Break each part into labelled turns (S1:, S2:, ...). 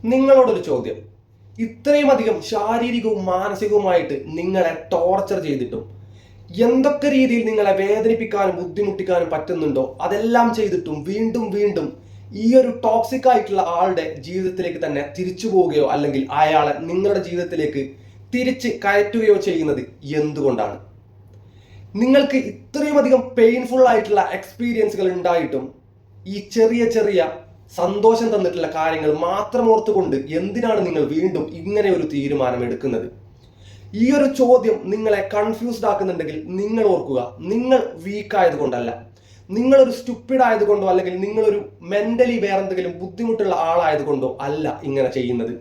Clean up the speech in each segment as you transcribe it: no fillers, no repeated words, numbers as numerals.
S1: നിങ്ങളോടൊരു ചോദ്യം. ഇത്രയും അധികം ശാരീരികവും മാനസികവുമായിട്ട് നിങ്ങളെ ടോർച്ചർ ചെയ്തിട്ടും എന്തൊക്കെ രീതിയിൽ നിങ്ങളെ വേദനിപ്പിക്കാനും ബുദ്ധിമുട്ടിക്കാനും പറ്റുന്നുണ്ടോ അതെല്ലാം ചെയ്തിട്ടും വീണ്ടും വീണ്ടും ഈ ഒരു ടോക്സിക് ആയിട്ടുള്ള ആളുടെ ജീവിതത്തിലേക്ക് തന്നെ തിരിച്ചു പോവുകയോ അല്ലെങ്കിൽ അയാളെ നിങ്ങളുടെ ജീവിതത്തിലേക്ക് തിരിച്ച് കയറ്റുകയോ ചെയ്യുന്നത് എന്തുകൊണ്ടാണ്? നിങ്ങൾക്ക് ഇത്രയും അധികം പെയിൻഫുൾ ആയിട്ടുള്ള എക്സ്പീരിയൻസുകൾ ഉണ്ടായിട്ടും ഈ ചെറിയ ചെറിയ സന്തോഷം തന്നിട്ടുള്ള കാര്യങ്ങൾ മാത്രം ഓർത്തുകൊണ്ട് എന്തിനാണ് നിങ്ങൾ വീണ്ടും ഇങ്ങനെ ഒരു തീരുമാനം എടുക്കുന്നത്? ഈ ഒരു ചോദ്യം നിങ്ങളെ കൺഫ്യൂസ്ഡ് ആക്കുന്നുണ്ടെങ്കിൽ നിങ്ങൾ ഓർക്കുക, നിങ്ങൾ വീക്ക് ആയതുകൊണ്ടല്ല, നിങ്ങളൊരു സ്റ്റുപ്പിഡ് ആയതുകൊണ്ടോ അല്ലെങ്കിൽ നിങ്ങളൊരു മെന്റലി വേറെന്തെങ്കിലും ബുദ്ധിമുട്ടുള്ള ആളായതുകൊണ്ടോ അല്ല ഇങ്ങനെ ചെയ്യുന്നത്.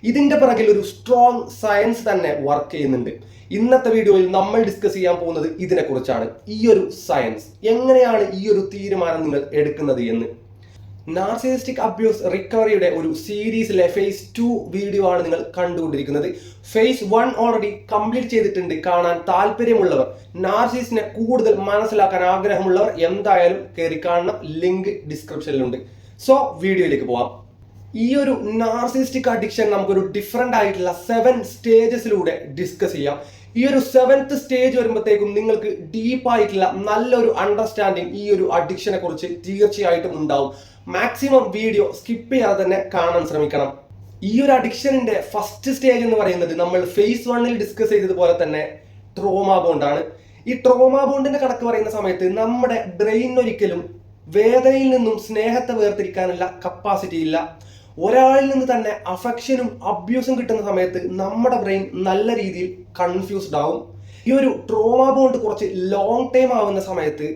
S1: ഇതിന്റെ പിറകിൽ ഒരു സ്ട്രോങ് സയൻസ് തന്നെ വർക്ക് ചെയ്യുന്നുണ്ട്. ഇന്നത്തെ വീഡിയോയിൽ നമ്മൾ ഡിസ്കസ് ചെയ്യാൻ പോകുന്നത് ഇതിനെക്കുറിച്ചാണ്. ഈ ഒരു സയൻസ് എങ്ങനെയാണ് ഈ ഒരു തീരുമാനം നിങ്ങൾ എടുക്കുന്നത് എന്ന്. നാർസിസിസ്റ്റിക് അബ്യൂസ് റിക്കവറിയുടെ ഒരു സീരീസിലെ ഫേസ് 2 വീഡിയോ ആണ് നിങ്ങൾ കണ്ടുകൊണ്ടിരിക്കുന്നത്. ഫേസ് 1 ഓൾറെഡി കംപ്ലീറ്റ് ചെയ്തിട്ടുണ്ട്. കാണാൻ താല്പര്യമുള്ളവർ, നാർസിസിനെ കൂടുതൽ മനസ്സിലാക്കാൻ ആഗ്രഹമുള്ളവർ എന്തായാലും കയറി കാണണം. ലിങ്ക് ഡിസ്ക്രിപ്ഷനിലുണ്ട്. സോ വീഡിയോയിലേക്ക് പോവാം. ഈ ഒരു നാർസിസിസ്റ്റിക് അഡിക്ഷൻ നമുക്കൊരു ഡിഫറെന്റ് ആയിട്ടുള്ള 7 സ്റ്റേജസിലൂടെ ഡിസ്കസ് ചെയ്യാം. ഈ ഒരു 7th സ്റ്റേജ് വരുമ്പോഴത്തേക്കും നിങ്ങൾക്ക് ഡീപ്പായിട്ടുള്ള നല്ലൊരു അണ്ടർസ്റ്റാൻഡിങ് ഈ ഒരു അഡിക്ഷനെ കുറിച്ച് തീർച്ചയായിട്ടും ഉണ്ടാവും. മാക്സിമം വീഡിയോ സ്കിപ്പ് ചെയ്യാതെ തന്നെ കാണാൻ ശ്രമിക്കണം. ഈ ഒരു അഡിക്ഷനിന്റെ ഫസ്റ്റ് സ്റ്റേജ് എന്ന് പറയുന്നത് നമ്മൾ ഫേസ് 1 ഡിസ്കസ് ചെയ്തതുപോലെ തന്നെ ട്രോമ ബോണ്ടാണ്. ഈ ട്രോമ ബോണ്ടിന്റെ കണക്ക് പറയുന്ന സമയത്ത് നമ്മുടെ ബ്രെയിൻ ഒരിക്കലും വേദനയിൽ നിന്നും സ്നേഹത്തെ വേർതിരിക്കാനുള്ള കപ്പാസിറ്റി ഇല്ല. ഒരാളിൽ നിന്ന് തന്നെ അഫക്ഷനും അബ്യൂസും കിട്ടുന്ന സമയത്ത് നമ്മുടെ ബ്രെയിൻ നല്ല രീതിയിൽ കൺഫ്യൂസ്ഡ് ആവും. ഈ ഒരു ട്രോമ ബോണ്ട് കുറച്ച് ലോങ് ടൈം ആവുന്ന സമയത്ത്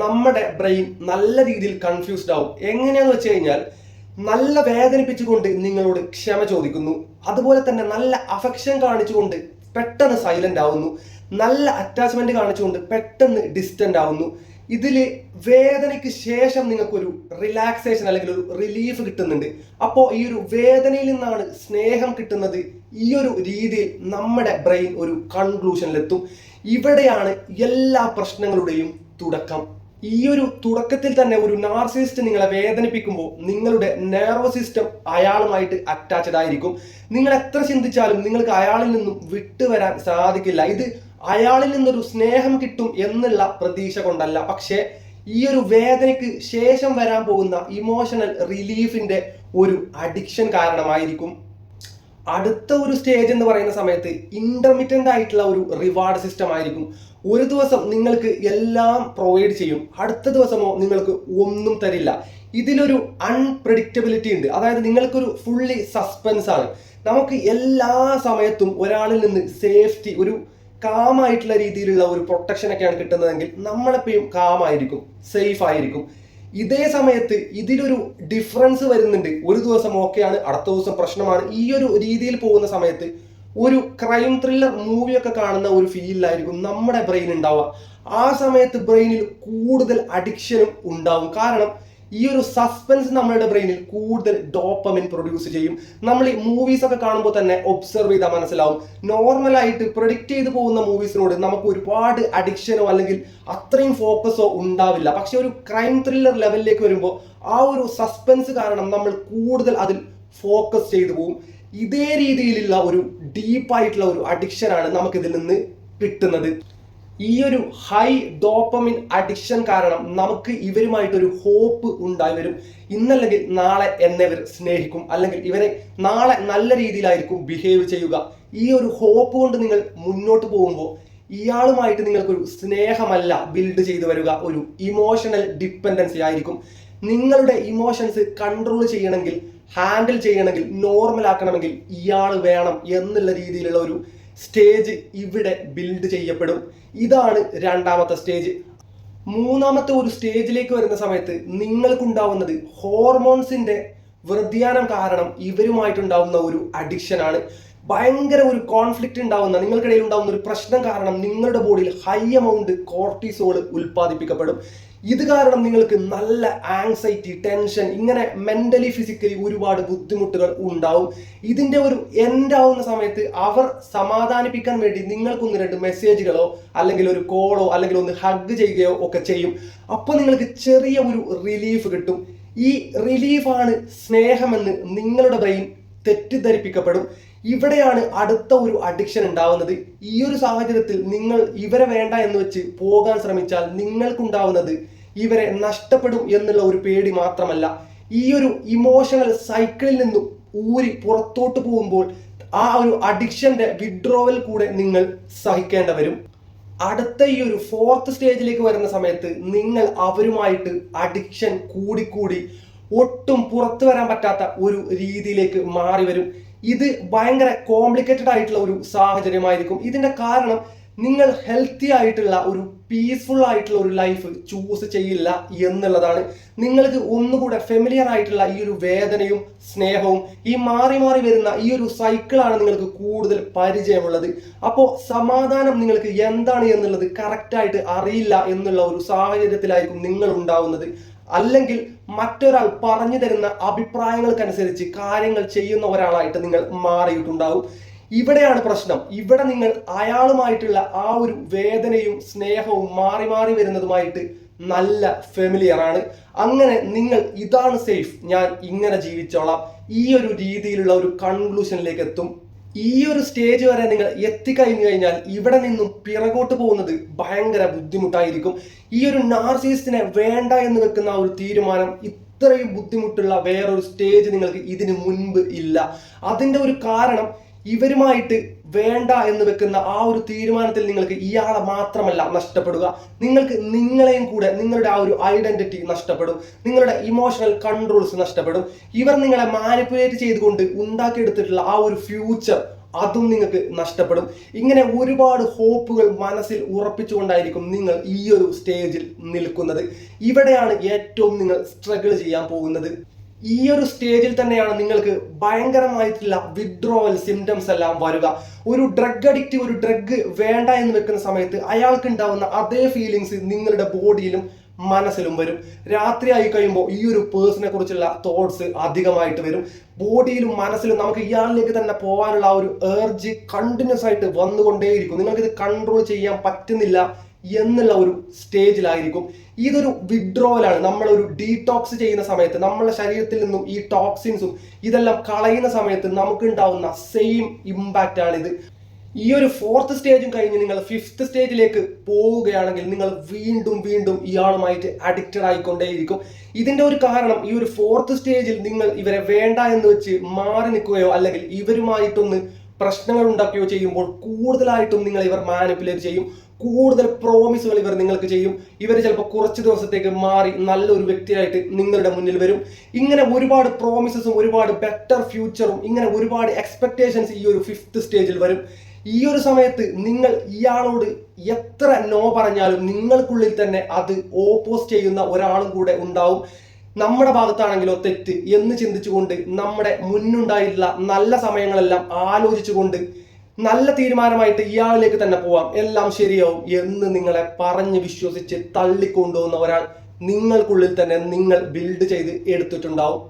S1: നമ്മുടെ ബ്രെയിൻ നല്ല രീതിയിൽ കൺഫ്യൂസ്ഡ് ആവും. എങ്ങനെയാന്ന് വെച്ച് കഴിഞ്ഞാൽ, നല്ല വേദനിപ്പിച്ചുകൊണ്ട് നിങ്ങളോട് ക്ഷമ ചോദിക്കുന്നു, അതുപോലെ തന്നെ നല്ല അഫക്ഷൻ കാണിച്ചുകൊണ്ട് പെട്ടെന്ന് സൈലന്റ് ആവുന്നു, നല്ല അറ്റാച്ച്മെന്റ് കാണിച്ചുകൊണ്ട് പെട്ടെന്ന് ഡിസ്റ്റന്റ് ആവുന്നു. ഇതില് വേദനയ്ക്ക് ശേഷം നിങ്ങൾക്കൊരു റിലാക്സേഷൻ അല്ലെങ്കിൽ ഒരു റിലീഫ് കിട്ടുന്നുണ്ട്. അപ്പോൾ ഈ ഒരു വേദനയിൽ നിന്നാണ് സ്നേഹം കിട്ടുന്നത്. ഈ ഒരു രീതിയിൽ നമ്മുടെ ബ്രെയിൻ ഒരു കൺക്ലൂഷനിലെത്തും. ഇവിടെയാണ് എല്ലാ പ്രശ്നങ്ങളുടെയും തുടക്കം. ഈ ഒരു തുടക്കത്തിൽ തന്നെ ഒരു നാർസിസിസ്റ്റ് നിങ്ങളെ വേദനിപ്പിക്കുമ്പോൾ നിങ്ങളുടെ നെർവസ് സിസ്റ്റം അയാളുമായിട്ട് അറ്റാച്ച്ഡ് ആയിരിക്കും. നിങ്ങൾ എത്ര ചിന്തിച്ചാലും നിങ്ങൾക്ക് അയാളിൽ നിന്നും വിട്ടുവരാൻ സാധിക്കില്ല. ഇത് അയാളിൽ നിന്നൊരു സ്നേഹം കിട്ടും എന്നുള്ള പ്രതീക്ഷ കൊണ്ടല്ല, പക്ഷേ ഈ ഒരു വേദനയ്ക്ക് ശേഷം വരാൻ പോകുന്ന ഇമോഷണൽ റിലീഫിന്റെ ഒരു അഡിക്ഷൻ കാരണമായിരിക്കും. അടുത്ത ഒരു സ്റ്റേജ് എന്ന് പറയുന്ന സമയത്ത് ഇന്റർമിറ്റന്റ് ആയിട്ടുള്ള ഒരു റിവാർഡ് സിസ്റ്റം ആയിരിക്കും. ഒരു ദിവസം നിങ്ങൾക്ക് എല്ലാം പ്രൊവൈഡ് ചെയ്യും, അടുത്ത ദിവസമോ നിങ്ങൾക്ക് ഒന്നും തരില്ല. ഇതിലൊരു അൺപ്രഡിക്റ്റബിലിറ്റി ഉണ്ട്. അതായത് നിങ്ങൾക്കൊരു ഫുള്ളി സസ്പെൻസ് ആണ്. നമുക്ക് എല്ലാ സമയത്തും ഒരാളിൽ നിന്ന് സേഫ്റ്റി, ഒരു കാമായിട്ടുള്ള രീതിയിലുള്ള ഒരു പ്രൊട്ടക്ഷൻ ഒക്കെയാണ് കിട്ടുന്നതെങ്കിൽ നമ്മളെപ്പോഴും കാമായിരിക്കും, സേഫ് ആയിരിക്കും. ഇതേ സമയത്ത് ഇതിലൊരു ഡിഫറൻസ് വരുന്നുണ്ട്. ഒരു ദിവസം ഓക്കെയാണ്, അടുത്ത ദിവസം പ്രശ്നമാണ്. ഈ ഒരു രീതിയിൽ പോകുന്ന സമയത്ത് ഒരു ക്രൈം ത്രില്ലർ മൂവിയൊക്കെ കാണുന്ന ഒരു ഫീലിലായിരിക്കും നമ്മുടെ ബ്രെയിൻ ഉണ്ടാവുക. ആ സമയത്ത് ബ്രെയിനിൽ കൂടുതൽ അഡിക്ഷനും ഉണ്ടാവും. കാരണം ഈ ഒരു സസ്പെൻസ് നമ്മുടെ ബ്രെയിനിൽ കൂടുതൽ ഡോപ്പമിൻ പ്രൊഡ്യൂസ് ചെയ്യും. നമ്മൾ ഈ മൂവീസ് ഒക്കെ കാണുമ്പോൾ തന്നെ ഒബ്സർവ് ചെയ്താൽ മനസ്സിലാവും. നോർമലായിട്ട് പ്രൊഡിക്റ്റ് ചെയ്ത് പോകുന്ന മൂവീസിനോട് നമുക്ക് ഒരുപാട് അഡിക്ഷനോ അല്ലെങ്കിൽ അത്രയും ഫോക്കസോ ഉണ്ടാവില്ല. പക്ഷെ ഒരു ക്രൈം ത്രില്ലർ ലെവലിലേക്ക് വരുമ്പോൾ ആ ഒരു സസ്പെൻസ് കാരണം നമ്മൾ കൂടുതൽ അതിൽ ഫോക്കസ് ചെയ്തു പോകും. ഇതേ രീതിയിലുള്ള ഒരു ഡീപ്പായിട്ടുള്ള ഒരു അഡിക്ഷനാണ് നമുക്കിതിൽ നിന്ന് കിട്ടുന്നത്. ഈ ഒരു ഹൈ ഡോപ്പമിൻ അഡിക്ഷൻ കാരണം നമുക്ക് ഇവരുമായിട്ടൊരു ഹോപ്പ് ഉണ്ടായി വരും. ഇന്നല്ലെങ്കിൽ നാളെ എന്നെ ഇവർ സ്നേഹിക്കും, അല്ലെങ്കിൽ ഇവരെ നാളെ നല്ല രീതിയിലായിരിക്കും ബിഹേവ് ചെയ്യുക. ഈ ഒരു ഹോപ്പ് കൊണ്ട് നിങ്ങൾ മുന്നോട്ട് പോകുമ്പോൾ ഇയാളുമായിട്ട് നിങ്ങൾക്കൊരു സ്നേഹമല്ല ബിൽഡ് ചെയ്തു വരിക, ഒരു ഇമോഷണൽ ഡിപ്പെൻഡൻസി ആയിരിക്കും. നിങ്ങളുടെ ഇമോഷൻസ് കൺട്രോൾ ചെയ്യണമെങ്കിൽ, ഹാൻഡിൽ ചെയ്യണമെങ്കിൽ, നോർമൽ ആക്കണമെങ്കിൽ ഇയാൾ വേണം എന്നുള്ള രീതിയിലുള്ള ഒരു സ്റ്റേജ് ഇവിടെ ബിൽഡ് ചെയ്യപ്പെടും. ഇതാണ് രണ്ടാമത്തെ സ്റ്റേജ്. മൂന്നാമത്തെ ഒരു സ്റ്റേജിലേക്ക് വരുന്ന സമയത്ത് നിങ്ങൾക്കുണ്ടാവുന്നത് ഹോർമോൺസിന്റെ വ്യതിയാനം കാരണം ഇവരുമായിട്ടുണ്ടാവുന്ന ഒരു അഡിക്ഷൻ ആണ്. ഭയങ്കര ഒരു കോൺഫ്ലിക്റ്റ് ഉണ്ടാവുന്ന, നിങ്ങൾക്കിടയിൽ ഉണ്ടാവുന്ന ഒരു പ്രശ്നം കാരണം നിങ്ങളുടെ ബോഡിയിൽ ഹൈ എമൗണ്ട് കോർട്ടിസോൾ ഉൽപ്പാദിപ്പിക്കപ്പെടും. ഇത് കാരണം നിങ്ങൾക്ക് നല്ല ആങ്സൈറ്റി, ടെൻഷൻ, ഇങ്ങനെ മെന്റലി ഫിസിക്കലി ഒരുപാട് ബുദ്ധിമുട്ടുകൾ ഉണ്ടാവും. ഇതിന്റെ ഒരു എൻഡ് ആവുന്ന സമയത്ത് അവർ സമാധാനിപ്പിക്കാൻ വേണ്ടി നിങ്ങൾക്ക് 1-2 മെസ്സേജുകളോ അല്ലെങ്കിൽ ഒരു കോളോ അല്ലെങ്കിൽ ഒന്ന് ഹഗ് ചെയ്യുകയോ ഒക്കെ ചെയ്യും. അപ്പോൾ നിങ്ങൾക്ക് ചെറിയ ഒരു റിലീഫ് കിട്ടും. ഈ റിലീഫാണ് സ്നേഹമെന്ന് നിങ്ങളുടെ ബ്രെയിൻ തെറ്റിദ്ധരിപ്പിക്കപ്പെടും. ഇവിടെയാണ് അടുത്ത ഒരു അഡിക്ഷൻ ഉണ്ടാവുന്നത്. ഈ ഒരു സാഹചര്യത്തിൽ നിങ്ങൾ ഇവരെ വേണ്ട എന്ന് വെച്ച് പോകാൻ ശ്രമിച്ചാൽ നിങ്ങൾക്കുണ്ടാവുന്നത് ഇവരെ നഷ്ടപ്പെടും എന്നുള്ള ഒരു പേടി മാത്രമല്ല, ഈ ഒരു ഇമോഷണൽ സൈക്കിളിൽ നിന്നും ഊരി പുറത്തോട്ട് പോകുമ്പോൾ ആ ഒരു അഡിക്ഷന്റെ വിഡ്രോവൽ കൂടെ നിങ്ങൾ സഹിക്കേണ്ട വരും. അടുത്ത ഈ ഒരു 4th സ്റ്റേജിലേക്ക് വരുന്ന സമയത്ത് നിങ്ങൾ അവരുമായിട്ട് അഡിക്ഷൻ കൂടിക്കൂടി ഒട്ടും പുറത്തു വരാൻ പറ്റാത്ത ഒരു രീതിയിലേക്ക് മാറി വരും. ഇത് ഭയങ്കര കോംപ്ലിക്കേറ്റഡ് ആയിട്ടുള്ള ഒരു സാഹചര്യമായിരിക്കും. ഇതിന്റെ കാരണം നിങ്ങൾ ഹെൽത്തി ആയിട്ടുള്ള ഒരു പീസ്ഫുൾ ആയിട്ടുള്ള ഒരു ലൈഫ് ചൂസ് ചെയ്യില്ല എന്നുള്ളതാണ്. നിങ്ങൾക്ക് ഒന്നുകൂടെ ഫെമിലിയർ ആയിട്ടുള്ള ഈ ഒരു വേദനയും സ്നേഹവും ഈ മാറി മാറി വരുന്ന ഈ ഒരു സൈക്കിളാണ് നിങ്ങൾക്ക് കൂടുതൽ പരിചയമുള്ളത്. അപ്പോൾ സമാധാനം നിങ്ങൾക്ക് എന്താണ് എന്നുള്ളത് കറക്റ്റായിട്ട് അറിയില്ല എന്നുള്ള ഒരു സാഹചര്യത്തിലായിരിക്കും നിങ്ങൾ ഉണ്ടാവുന്നത്. അല്ലെങ്കിൽ മറ്റൊരാൾ പറഞ്ഞു തരുന്ന അഭിപ്രായങ്ങൾക്കനുസരിച്ച് കാര്യങ്ങൾ ചെയ്യുന്ന ഒരാളായിട്ട് നിങ്ങൾ മാറിയിട്ടുണ്ടാവും. ഇവിടെയാണ് പ്രശ്നം. ഇവിടെ നിങ്ങൾ അയാളുമായിട്ടുള്ള ആ ഒരു വേദനയും സ്നേഹവും മാറി മാറി വരുന്നതുമായിട്ട് നല്ല ഫെമിലിയർ ആണ്. അങ്ങനെ നിങ്ങൾ ഇതാണ് സേഫ്, ഞാൻ ഇങ്ങനെ ജീവിച്ചോളാം, ഈ ഒരു രീതിയിലുള്ള ഒരു കൺക്ലൂഷനിലേക്ക് എത്തും. ഈ ഒരു സ്റ്റേജ് വരെ നിങ്ങൾ എത്തിക്കഴിഞ്ഞു കഴിഞ്ഞാൽ ഇവിടെ നിന്നും പിറകോട്ട് പോകുന്നത് ഭയങ്കര ബുദ്ധിമുട്ടായിരിക്കും. ഈ ഒരു നാർസിസിസ്റ്റിനെ വേണ്ട എന്ന് വെക്കുന്ന ഒരു തീരുമാനം ഇത്രയും ബുദ്ധിമുട്ടുള്ള വേറൊരു സ്റ്റേജ് നിങ്ങൾക്ക് ഇതിനു മുൻപ് ഇല്ല. അതിന്റെ ഒരു കാരണം ഇവരുമായിട്ട് വേണ്ട എന്ന് വെക്കുന്ന ആ ഒരു തീരുമാനത്തിൽ നിങ്ങൾക്ക് ഇയാളെ മാത്രമല്ല നഷ്ടപ്പെടുക, നിങ്ങൾക്ക് നിങ്ങളെയും കൂടെ, നിങ്ങളുടെ ആ ഒരു ഐഡന്റിറ്റി നഷ്ടപ്പെടും, നിങ്ങളുടെ ഇമോഷണൽ കൺട്രോൾസ് നഷ്ടപ്പെടും. ഇവർ നിങ്ങളെ മാനിപ്പുലേറ്റ് ചെയ്തുകൊണ്ട് ഉണ്ടാക്കിയെടുത്തിട്ടുള്ള ആ ഒരു ഫ്യൂച്ചർ അതും നിങ്ങൾക്ക് നഷ്ടപ്പെടും. ഇങ്ങനെ ഒരുപാട് ഹോപ്പുകൾ മനസ്സിൽ ഉറപ്പിച്ചുകൊണ്ടായിരിക്കും നിങ്ങൾ ഈ ഒരു സ്റ്റേജിൽ നിൽക്കുന്നത്. ഇവിടെയാണ് ഏറ്റവും നിങ്ങൾ സ്ട്രഗിൾ ചെയ്യാൻ പോകുന്നത്. ഈ ഒരു സ്റ്റേജിൽ തന്നെയാണ് നിങ്ങൾക്ക് ഭയങ്കരമായിട്ടുള്ള വിഡ്രോവൽ സിംറ്റംസ് എല്ലാം വരിക. ഒരു ഡ്രഗ് അഡിക്റ്റ് ഒരു ഡ്രഗ് വേണ്ട എന്ന് വെക്കുന്ന സമയത്ത് അയാൾക്ക് ഉണ്ടാവുന്ന അതേ ഫീലിങ്സ് നിങ്ങളുടെ ബോഡിയിലും മനസ്സിലും വരും. രാത്രി ആയി കഴിയുമ്പോൾ ഈ ഒരു പേഴ്സണെ കുറിച്ചുള്ള തോട്ട്സ് അധികമായിട്ട് വരും. ബോഡിയിലും മനസ്സിലും നമുക്ക് ഇയാളിലേക്ക് തന്നെ പോകാനുള്ള ആ ഒരു ഏർജ് കണ്ടിന്യൂസ് ആയിട്ട് വന്നുകൊണ്ടേയിരിക്കും. നിങ്ങൾക്കിത് കൺട്രോൾ ചെയ്യാൻ പറ്റുന്നില്ല എന്നുള്ള ഒരു സ്റ്റേജിലായിരിക്കും. ഇതൊരു വിഡ്രോവലാണ്. നമ്മളൊരു ഡീടോക്സ് ചെയ്യുന്ന സമയത്ത് നമ്മുടെ ശരീരത്തിൽ നിന്നും ഈ ടോക്സിൻസും ഇതെല്ലാം കളയുന്ന സമയത്ത് നമുക്ക് ഉണ്ടാവുന്ന സെയിം ഇമ്പാക്റ്റ് ആണിത്. ഈ ഒരു 4th സ്റ്റേജും കഴിഞ്ഞ് നിങ്ങൾ 5th സ്റ്റേജിലേക്ക് പോവുകയാണെങ്കിൽ നിങ്ങൾ വീണ്ടും വീണ്ടും ഇയാളുമായിട്ട് അഡിക്റ്റഡ് ആയിക്കൊണ്ടേയിരിക്കും. ഇതിന്റെ ഒരു കാരണം ഈ ഒരു 4th സ്റ്റേജിൽ നിങ്ങൾ ഇവരെ വേണ്ട എന്ന് വെച്ച് മാറി നിൽക്കുകയോ അല്ലെങ്കിൽ ഇവരുമായിട്ടൊന്ന് പ്രശ്നങ്ങൾ ഉണ്ടാക്കുകയോ ചെയ്യുമ്പോൾ കൂടുതലായിട്ടും നിങ്ങൾ ഇവർ മാനിപ്പുലേറ്റ് ചെയ്യും. കൂടുതൽ പ്രോമിസുകൾ ഇവർ നിങ്ങൾക്ക് ചെയ്യും. ഇവർ ചിലപ്പോൾ കുറച്ച് ദിവസത്തേക്ക് മാറി നല്ലൊരു വ്യക്തിയായിട്ട് നിങ്ങളുടെ മുന്നിൽ വരും. ഇങ്ങനെ ഒരുപാട് പ്രോമിസസും ഒരുപാട് ബെറ്റർ ഫ്യൂച്ചറും ഇങ്ങനെ ഒരുപാട് എക്സ്പെക്ടേഷൻസ് ഈ ഒരു 5th സ്റ്റേജിൽ വരും. ഈ ഒരു സമയത്ത് നിങ്ങൾ ഇയാളോട് എത്ര നോ പറഞ്ഞാലും നിങ്ങൾക്കുള്ളിൽ തന്നെ അത് ഓപ്പോസ് ചെയ്യുന്ന ഒരാളും കൂടെ ഉണ്ടാവും. നമ്മുടെ ഭാഗത്താണെങ്കിലോ തെറ്റ് എന്ന് ചിന്തിച്ചുകൊണ്ട് നമ്മുടെ മുന്നുണ്ടായിട്ടുള്ള നല്ല സമയങ്ങളെല്ലാം ആലോചിച്ചുകൊണ്ട് നല്ല തീരുമാനമായിട്ട് ഇയാളിലേക്ക് തന്നെ പോവാം, എല്ലാം ശരിയാവും എന്ന് നിങ്ങളെ പറഞ്ഞ് വിശ്വസിച്ച് തള്ളിക്കൊണ്ടുപോകുന്ന ഒരാൾ നിങ്ങൾക്കുള്ളിൽ തന്നെ നിങ്ങൾ ബിൽഡ് ചെയ്ത് എടുത്തിട്ടുണ്ടാവും.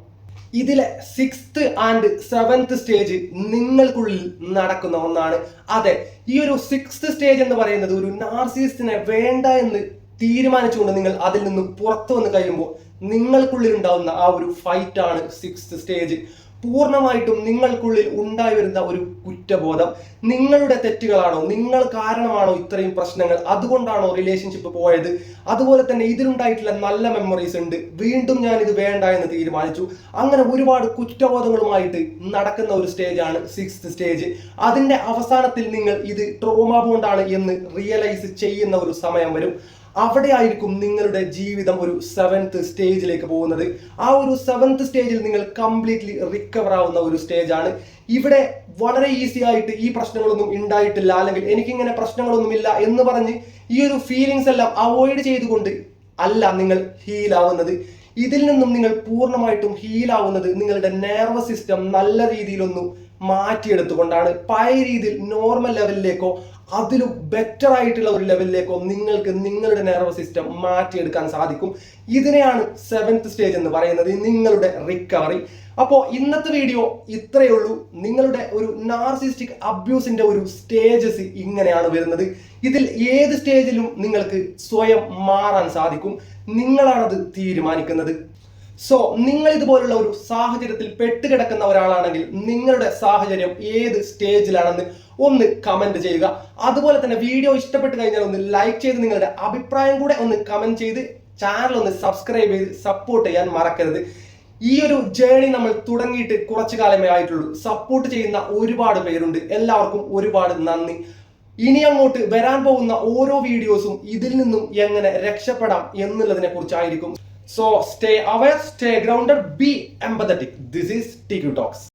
S1: ഇതിലെ 6th and 7th സ്റ്റേജ് നിങ്ങൾക്കുള്ളിൽ നടക്കുന്ന ഒന്നാണ്. അതെ, ഈ ഒരു 6th സ്റ്റേജ് എന്ന് പറയുന്നത് ഒരു നാർസിസിസ്റ്റിനെ വേണ്ട എന്ന് തീരുമാനിച്ചുകൊണ്ട് നിങ്ങൾ അതിൽ നിന്ന് പുറത്തു വന്ന് കഴിയുമ്പോൾ നിങ്ങൾക്കുള്ളിൽ ഉണ്ടാവുന്ന ആ ഒരു ഫൈറ്റ് ആണ് 6th സ്റ്റേജ്. പൂർണ്ണമായിട്ടും നിങ്ങൾക്കുള്ളിൽ ഉണ്ടായി വരുന്ന ഒരു കുറ്റബോധം. നിങ്ങളുടെ തെറ്റുകളാണോ, നിങ്ങൾ കാരണമാണോ ഇത്രയും പ്രശ്നങ്ങൾ, അതുകൊണ്ടാണോ റിലേഷൻഷിപ്പ് പോയത്, അതുപോലെ തന്നെ ഇതിലുണ്ടായിട്ടുള്ള നല്ല മെമ്മറീസ് ഉണ്ട്, വീണ്ടും ഞാൻ ഇത് വേണ്ട എന്ന് തീരുമാനിച്ചു. അങ്ങനെ ഒരുപാട് കുറ്റബോധങ്ങളുമായിട്ട് നടക്കുന്ന ഒരു സ്റ്റേജാണ് 6th സ്റ്റേജ്. അതിന്റെ അവസാനത്തിൽ നിങ്ങൾ ഇത് ട്രോമ ബോണ്ടാണ് എന്ന് റിയലൈസ് ചെയ്യുന്ന ഒരു സമയം വരും. അവിടെ ആയിരിക്കും നിങ്ങളുടെ ജീവിതം ഒരു 7th സ്റ്റേജിലേക്ക് പോകുന്നത്. ആ ഒരു 7th സ്റ്റേജിൽ നിങ്ങൾ കംപ്ലീറ്റ്ലി റിക്കവർ ആവുന്ന ഒരു സ്റ്റേജാണ്. ഇവിടെ വളരെ ഈസി ആയിട്ട് ഈ പ്രശ്നങ്ങളൊന്നും ഉണ്ടായിട്ടില്ല അല്ലെങ്കിൽ എനിക്കിങ്ങനെ പ്രശ്നങ്ങളൊന്നുമില്ല എന്ന് പറഞ്ഞ് ഈ ഒരു ഫീലിങ്സ് എല്ലാം അവോയ്ഡ് ചെയ്തുകൊണ്ട് അല്ല നിങ്ങൾ ഹീൽ ആവുന്നത്. ഇതിൽ നിന്നും നിങ്ങൾ പൂർണ്ണമായിട്ടും ഹീൽ ആവുന്നത് നിങ്ങളുടെ നെർവസ് സിസ്റ്റം നല്ല രീതിയിലൊന്നും മാറ്റിയെടുത്തുകൊണ്ടാണ്. പഴയ രീതിയിൽ നോർമൽ ലെവലിലേക്കോ അതിലും ബെറ്റർ ആയിട്ടുള്ള ഒരു ലെവലിലേക്കോ നിങ്ങൾക്ക് നിങ്ങളുടെ നെർവസ് സിസ്റ്റം മാറ്റിയെടുക്കാൻ സാധിക്കും. ഇതിനെയാണ് 7th സ്റ്റേജ് എന്ന് പറയുന്നത്, നിങ്ങളുടെ റിക്കവറി. അപ്പോൾ ഇന്നത്തെ വീഡിയോ ഇത്രയേ ഉള്ളൂ. നിങ്ങളുടെ ഒരു നാർസിസ്റ്റിക് അബ്യൂസിന്റെ ഒരു സ്റ്റേജസ് ഇങ്ങനെയാണ് വരുന്നത്. ഇതിൽ ഏത് സ്റ്റേജിലും നിങ്ങൾക്ക് സ്വയം മാറാൻ സാധിക്കും. നിങ്ങളാണത് തീരുമാനിക്കുന്നത്. സോ നിങ്ങൾ ഇതുപോലുള്ള ഒരു സാഹചര്യത്തിൽ പെട്ടുകിടക്കുന്ന ഒരാളാണെങ്കിൽ നിങ്ങളുടെ സാഹചര്യം ഏത് സ്റ്റേജിലാണെന്ന് ഒന്ന് കമന്റ് ചെയ്യുക. അതുപോലെ തന്നെ വീഡിയോ ഇഷ്ടപ്പെട്ട് കഴിഞ്ഞാൽ ഒന്ന് ലൈക്ക് ചെയ്ത് നിങ്ങളുടെ അഭിപ്രായം കൂടെ ഒന്ന് കമന്റ് ചെയ്ത് ചാനൽ ഒന്ന് സബ്സ്ക്രൈബ് ചെയ്ത് സപ്പോർട്ട് ചെയ്യാൻ മറക്കരുത്. ഈ ഒരു ജേണി നമ്മൾ തുടങ്ങിയിട്ട് കുറച്ചു കാലമേ ആയിട്ടുള്ളൂ. സപ്പോർട്ട് ചെയ്യുന്ന ഒരുപാട് പേരുണ്ട്. എല്ലാവർക്കും ഒരുപാട് നന്ദി. ഇനി അങ്ങോട്ട് വരാൻ പോകുന്ന ഓരോ വീഡിയോസും ഇതിൽ നിന്നും എങ്ങനെ രക്ഷപ്പെടാം എന്നുള്ളതിനെ കുറിച്ചായിരിക്കും. So stay aware, stay grounded, be empathetic. This is TQ Talks.